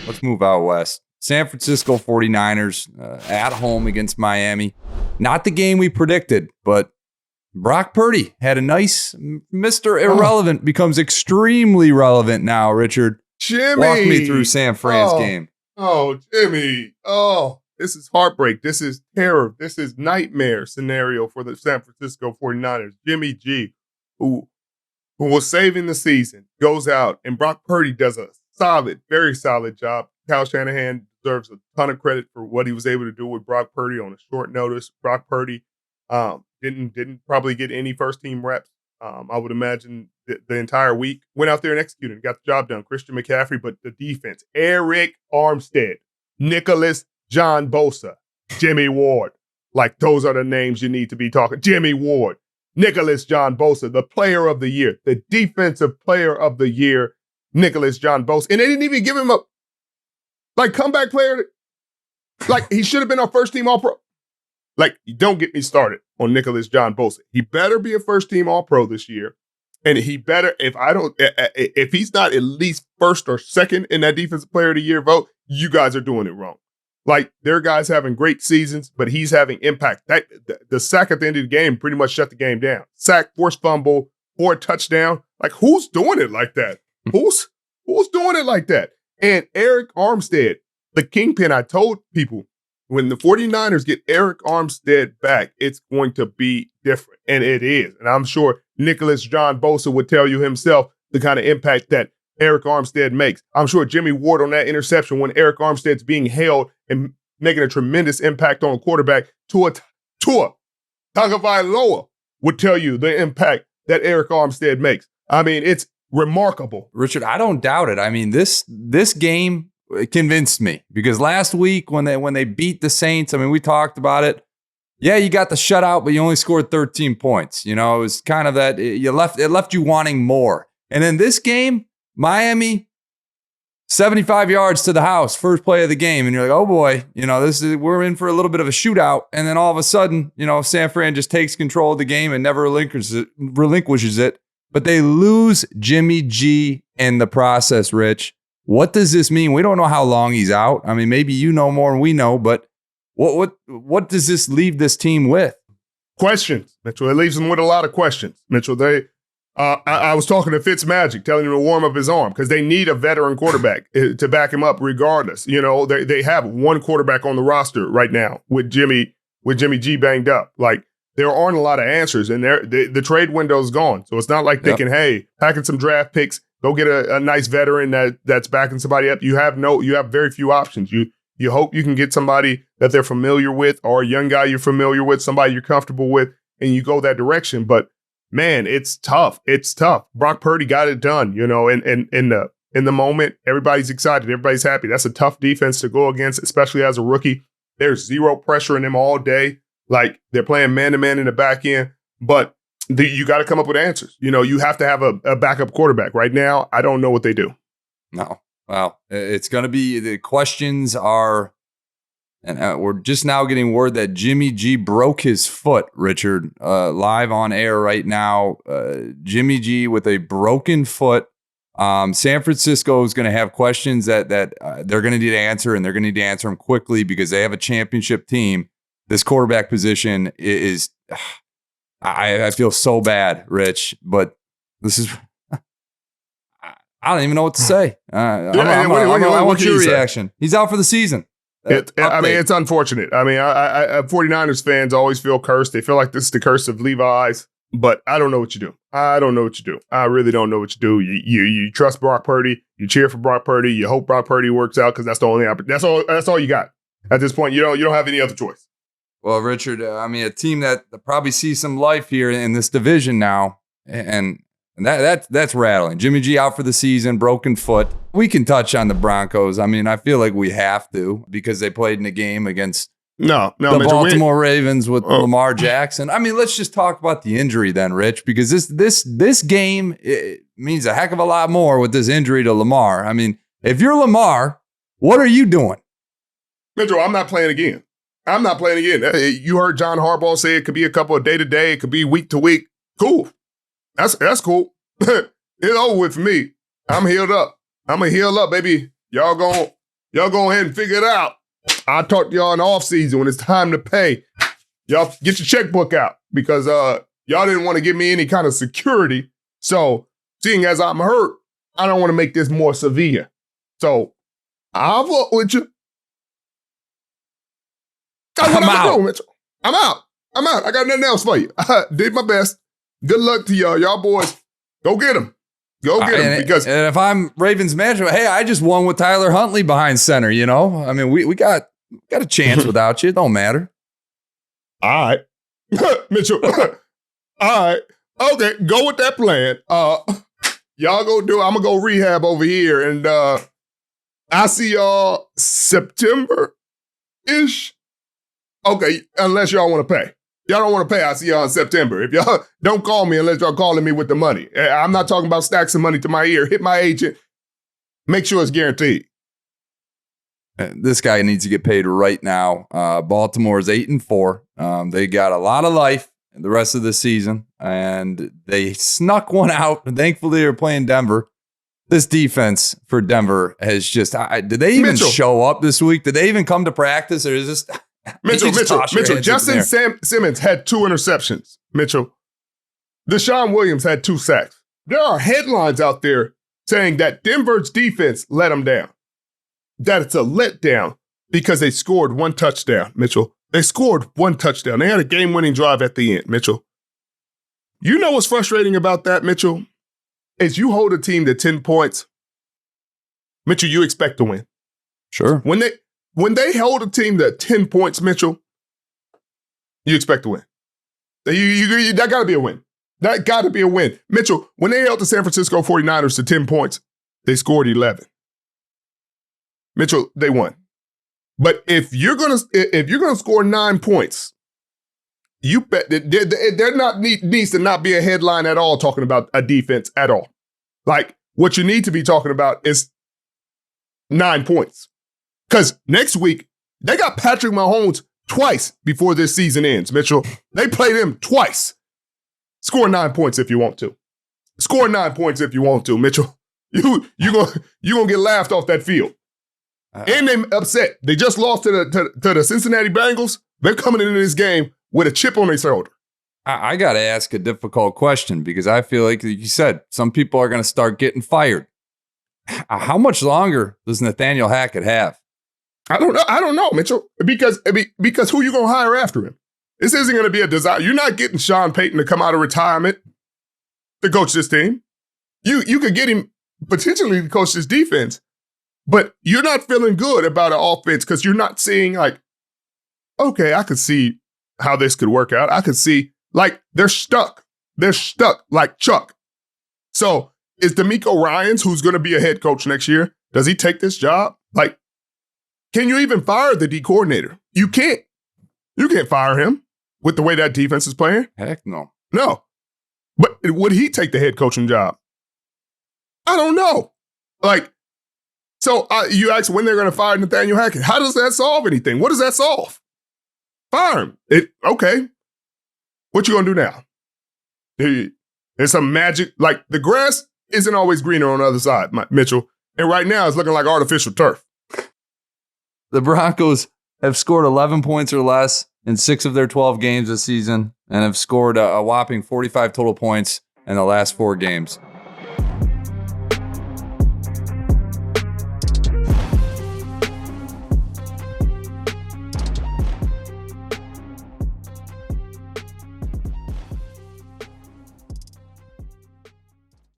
Let's move out west. San Francisco 49ers at home against Miami. Not the game we predicted, but Brock Purdy had a nice Mr. Irrelevant becomes extremely relevant now, Richard. Jimmy! Walk me through San Fran's game. Oh, Jimmy. Oh, this is heartbreak. This is terror. This is nightmare scenario for the San Francisco 49ers. Jimmy G, who was saving the season, goes out, and Brock Purdy does a solid, very solid job. Kyle Shanahan deserves a ton of credit for what he was able to do with Brock Purdy on a short notice. Brock Purdy didn't probably get any first-team reps. I would imagine the entire week. Went out there and executed and got the job done. Christian McCaffrey, but the defense. Eric Armstead, Nicholas John Bosa, Jimmy Ward. Like, those are the names you need to be talking. Jimmy Ward, Nicholas John Bosa, the player of the year, the defensive player of the year, Nicholas John Bosa. And they didn't even give him a, comeback player. Like, he should have been on first-team All-Pro. Like, don't get me started on Nicholas John Bosa. He better be a first-team All-Pro this year. And he better, if he's not at least first or second in that Defensive Player of the Year vote, you guys are doing it wrong. Like, their guys having great seasons, but he's having impact. The sack at the end of the game pretty much shut the game down. Sack, forced fumble, 4 touchdown. Like, who's doing it like that? Who's doing it like that? And Eric Armstead, the kingpin, I told people, when the 49ers get Eric Armstead back, it's going to be different. And it is. And I'm sure Nicholas John Bosa would tell you himself the kind of impact that Eric Armstead makes. I'm sure Jimmy Ward on that interception when Eric Armstead's being held and making a tremendous impact on a quarterback, Tua Tagovailoa would tell you the impact that Eric Armstead makes. I mean, it's remarkable. Richard, I don't doubt it. I mean, this game convinced me because last week when they beat the Saints, I mean, we talked about it. Yeah, you got the shutout, but you only scored 13 points. You know, it was kind of that it left you wanting more. And then this game, Miami, 75 yards to the house, first play of the game, and you're like, oh boy, you know, we're in for a little bit of a shootout. And then all of a sudden, you know, San Fran just takes control of the game and never relinquishes it. But they lose Jimmy G in the process, Rich. What does this mean? We don't know how long he's out. I mean, maybe you know more than we know, but what does this leave this team with? Questions, Mitchell. It leaves them with a lot of questions, Mitchell. I was talking to Fitzmagic, telling him to warm up his arm because they need a veteran quarterback to back him up regardless. You know, they have one quarterback on the roster right now with Jimmy G banged up. Like, there aren't a lot of answers, and the trade window's gone. So it's not like they can, pack in some draft picks, go get a nice veteran that's backing somebody up. You have very few options. You hope you can get somebody that they're familiar with or a young guy you're familiar with, somebody you're comfortable with, and you go that direction. But man, it's tough. It's tough. Brock Purdy got it done, you know, and in the moment, everybody's excited. Everybody's happy. That's a tough defense to go against, especially as a rookie. There's zero pressure in them all day. Like, they're playing man-to-man in the back end, but you got to come up with answers. You know, you have to have a backup quarterback. Right now, I don't know what they do. No. Well, it's going to be, the questions are, and we're just now getting word that Jimmy G broke his foot, Richard, live on air right now. Jimmy G with a broken foot. San Francisco is going to have questions that they're going to need to answer, and they're going to need to answer them quickly because they have a championship team. This quarterback position is, I feel so bad, Rich, but this is, I don't even know what to say. I want your reaction. He's out for the season. It's unfortunate. I mean, 49ers fans always feel cursed. They feel like this is the curse of Levi's, but I don't know what you do. I really don't know what you do. You trust Brock Purdy. You cheer for Brock Purdy. You hope Brock Purdy works out because that's the only that's all you got at this point. You don't have any other choice. Well, Richard, I mean, a team that probably sees some life here in this division now, and that's rattling. Jimmy G out for the season, broken foot. We can touch on the Broncos. I mean, I feel like we have to because they played in a game against the Baltimore Ravens with Lamar Jackson. I mean, let's just talk about the injury then, Rich, because this game means a heck of a lot more with this injury to Lamar. I mean, if you're Lamar, what are you doing? Mitchell, I'm not playing again. You heard John Harbaugh say it could be a couple of day-to-day. It could be week-to-week. Cool. That's cool. It's over with for me. I'm healed up. I'm going to heal up, baby. Y'all Y'all go ahead and figure it out. I'll talk to y'all in the offseason when it's time to pay. Y'all get your checkbook out because y'all didn't want to give me any kind of security. So seeing as I'm hurt, I don't want to make this more severe. So I'll vote with you. I'm out. Mitchell. I'm out. I got nothing else for you. I did my best. Good luck to y'all. Y'all boys, go get them. Go get them. Because and if I'm Ravens management, hey, I just won with Tyler Huntley behind center, you know? I mean, we got a chance without you. It don't matter. All right. Mitchell. All right. Okay, go with that plan. Y'all go do it. I'm going to go rehab over here. And I see y'all September-ish. Okay, unless y'all want to pay. Y'all don't want to pay, I see y'all in September. If y'all don't call me unless y'all calling me with the money. I'm not talking about stacks of money to my ear. Hit my agent. Make sure it's guaranteed. This guy needs to get paid right now. Baltimore is 8-4. They got a lot of life in the rest of the season, and they snuck one out. Thankfully, they're playing Denver. This defense for Denver has just did they even show up this week? Did they even come to practice, or is this Mitchell? Justin Simmons had 2 interceptions. Mitchell. Deshaun Williams had 2 sacks. There are headlines out there saying that Denver's defense let them down. That it's a letdown because they scored 1 touchdown, Mitchell. They scored 1 touchdown. They had a game-winning drive at the end, Mitchell. You know what's frustrating about that, Mitchell? Is you hold a team to 10 points, Mitchell, you expect to win. Sure. When they hold a team to 10 points, Mitchell, you expect to win. That got to be a win. That got to be a win. Mitchell, when they held the San Francisco 49ers to 10 points, they scored 11. Mitchell, they won. But if you're gonna score 9 points, you bet that needs to not be a headline at all talking about a defense at all. Like what you need to be talking about is 9 points. Because next week, they got Patrick Mahomes twice before this season ends, Mitchell. They played him twice. Score 9 points if you want to. Score 9 points if you want to, Mitchell. You gonna get laughed off that field. And they upset. They just lost to the Cincinnati Bengals. They're coming into this game with a chip on their shoulder. I got to ask a difficult question because I feel like you said some people are going to start getting fired. How much longer does Nathaniel Hackett have? I don't know, Mitchell. Because who you gonna hire after him? This isn't gonna be a desire. You're not getting Sean Payton to come out of retirement to coach this team. You could get him potentially to coach this defense, but you're not feeling good about an offense because you're not seeing like, okay, I could see how this could work out. I could see like they're stuck. They're stuck like Chuck. So is D'Amico Ryans, who's gonna be a head coach next year, does he take this job? Like, can you even fire the D coordinator? You can't. You can't fire him with the way that defense is playing. Heck no. No. But would he take the head coaching job? I don't know. Like, so you ask when they're going to fire Nathaniel Hackett. How does that solve anything? What does that solve? Fire him. Okay. What you going to do now? There's some magic. Like, the grass isn't always greener on the other side, Mitchell. And right now it's looking like artificial turf. The Broncos have scored 11 points or less in 6 of their 12 games this season and have scored a whopping 45 total points in the last 4 games.